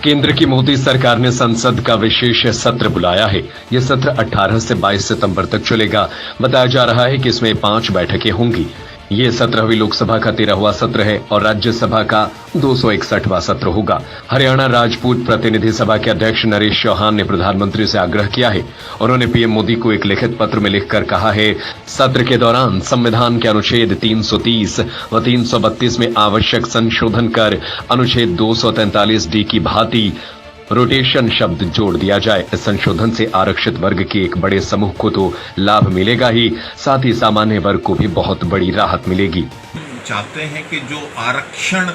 केंद्र की मोदी सरकार ने संसद का विशेष सत्र बुलाया है। यह सत्र 18 से 22 सितंबर तक चलेगा। बताया जा रहा है कि इसमें 5 बैठकें होंगी। ये 17वीं लोकसभा का 13वां सत्र है और राज्यसभा का 261वां सत्र होगा। हरियाणा राजपूत प्रतिनिधि सभा के अध्यक्ष नरेश चौहान ने प्रधानमंत्री से आग्रह किया है। उन्होंने पीएम मोदी को एक लिखित पत्र में लिखकर कहा है, सत्र के दौरान संविधान के अनुच्छेद 330 व 332 में आवश्यक संशोधन कर अनुच्छेद 243D की भांति रोटेशन शब्द जोड़ दिया जाए। इस संशोधन से आरक्षित वर्ग के एक बड़े समूह को तो लाभ मिलेगा ही, साथ ही सामान्य वर्ग को भी बहुत बड़ी राहत मिलेगी। चाहते हैं कि जो आरक्षण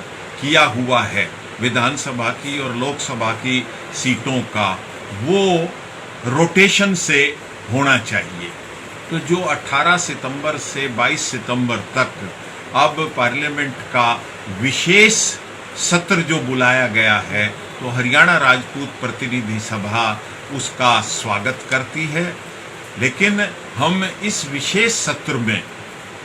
किया हुआ है विधानसभा की और लोकसभा की सीटों का, वो रोटेशन से होना चाहिए। तो जो 18 सितंबर से 22 सितंबर तक अब पार्लियामेंट का विशेष सत्र जो बुलाया गया है, तो हरियाणा राजपूत प्रतिनिधि सभा उसका स्वागत करती है। लेकिन हम इस विशेष सत्र में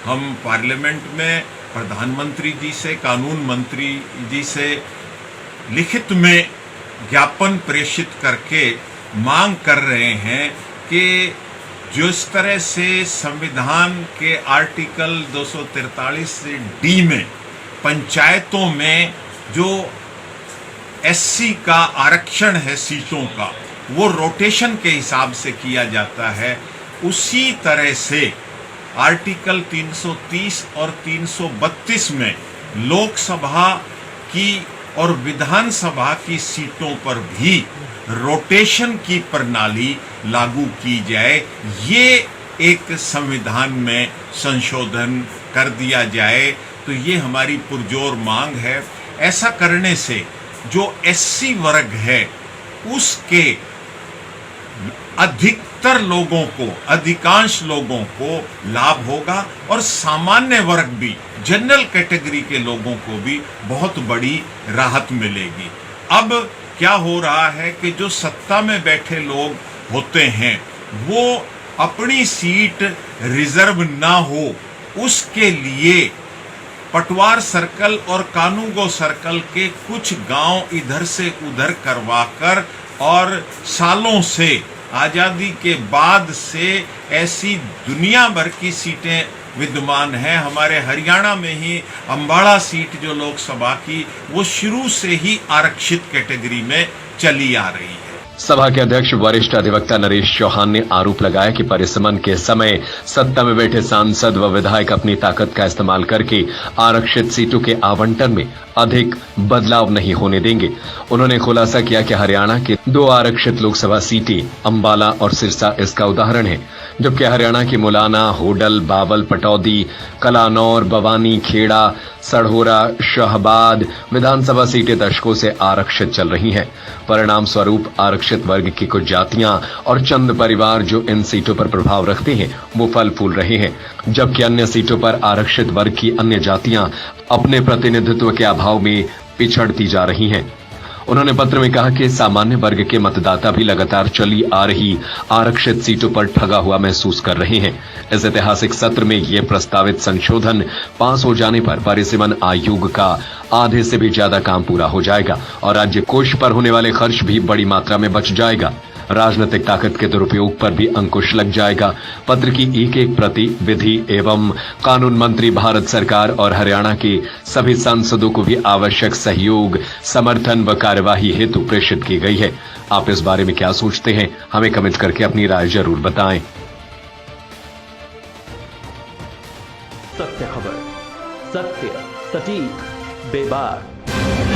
हम पार्लियामेंट में प्रधानमंत्री जी से, कानून मंत्री जी से लिखित में ज्ञापन प्रेषित करके मांग कर रहे हैं कि जिस तरह से संविधान के आर्टिकल 243D में पंचायतों में जो एससी का आरक्षण है सीटों का, वो रोटेशन के हिसाब से किया जाता है, उसी तरह से आर्टिकल 330 और 332 में लोकसभा की और विधानसभा की सीटों पर भी रोटेशन की प्रणाली लागू की जाए। ये एक संविधान में संशोधन कर दिया जाए, तो ये हमारी पुरजोर मांग है। ऐसा करने से जो एससी वर्ग है उसके अधिकतर लोगों को, अधिकांश लोगों को लाभ होगा और सामान्य वर्ग भी, जनरल कैटेगरी के लोगों को भी बहुत बड़ी राहत मिलेगी। अब क्या हो रहा है कि जो सत्ता में बैठे लोग होते हैं वो अपनी सीट रिजर्व ना हो, उसके लिए पटवार सर्कल और कानूगो सर्कल के कुछ गांव इधर से उधर करवाकर, और सालों से आजादी के बाद से ऐसी दुनिया भर की सीटें विद्यमान हैं। हमारे हरियाणा में ही अंबाला सीट जो लोकसभा की, वो शुरू से ही आरक्षित कैटेगरी में चली आ रही है। सभा के अध्यक्ष वरिष्ठ अधिवक्ता नरेश चौहान ने आरोप लगाया कि परिसमन के समय सत्ता में बैठे सांसद व विधायक अपनी ताकत का इस्तेमाल करके आरक्षित सीटों के आवंटन में अधिक बदलाव नहीं होने देंगे। उन्होंने खुलासा किया कि हरियाणा की 2 आरक्षित लोकसभा सीटें अंबाला और सिरसा इसका उदाहरण है, जबकि हरियाणा की मुलाना, होडल, बावल, पटौदी, कलानौर, बवानी, खेड़ा, सढ़ोरा, शाहबाद विधानसभा सीटें दशकों से आरक्षित चल रही हैं। परिणाम स्वरूप आरक्षित वर्ग की कुछ जातियां और चंद परिवार जो इन सीटों पर प्रभाव रखते हैं वो फल फूल रहे हैं, जबकि अन्य सीटों पर आरक्षित वर्ग की अन्य जातियां अपने प्रतिनिधित्व के अभाव में पिछड़ती जा रही हैं। उन्होंने पत्र में कहा कि सामान्य वर्ग के मतदाता भी लगातार चली आ रही आरक्षित सीटों पर ठगा हुआ महसूस कर रहे हैं। इस ऐतिहासिक सत्र में यह प्रस्तावित संशोधन पास हो जाने पर परिसीमन आयोग का आधे से भी ज्यादा काम पूरा हो जाएगा और राज्य कोष पर होने वाले खर्च भी बड़ी मात्रा में बच जाएगा। राजनीतिक ताकत के दुरुपयोग पर भी अंकुश लग जाएगा। पत्र की एक प्रति विधि एवं कानून मंत्री, भारत सरकार और हरियाणा के सभी सांसदों को भी आवश्यक सहयोग, समर्थन व कार्यवाही हेतु प्रेषित की गई है। आप इस बारे में क्या सोचते हैं, हमें कमेंट करके अपनी राय जरूर बताएं। सत्य खबर, सत्य, सटीक, बेबाक।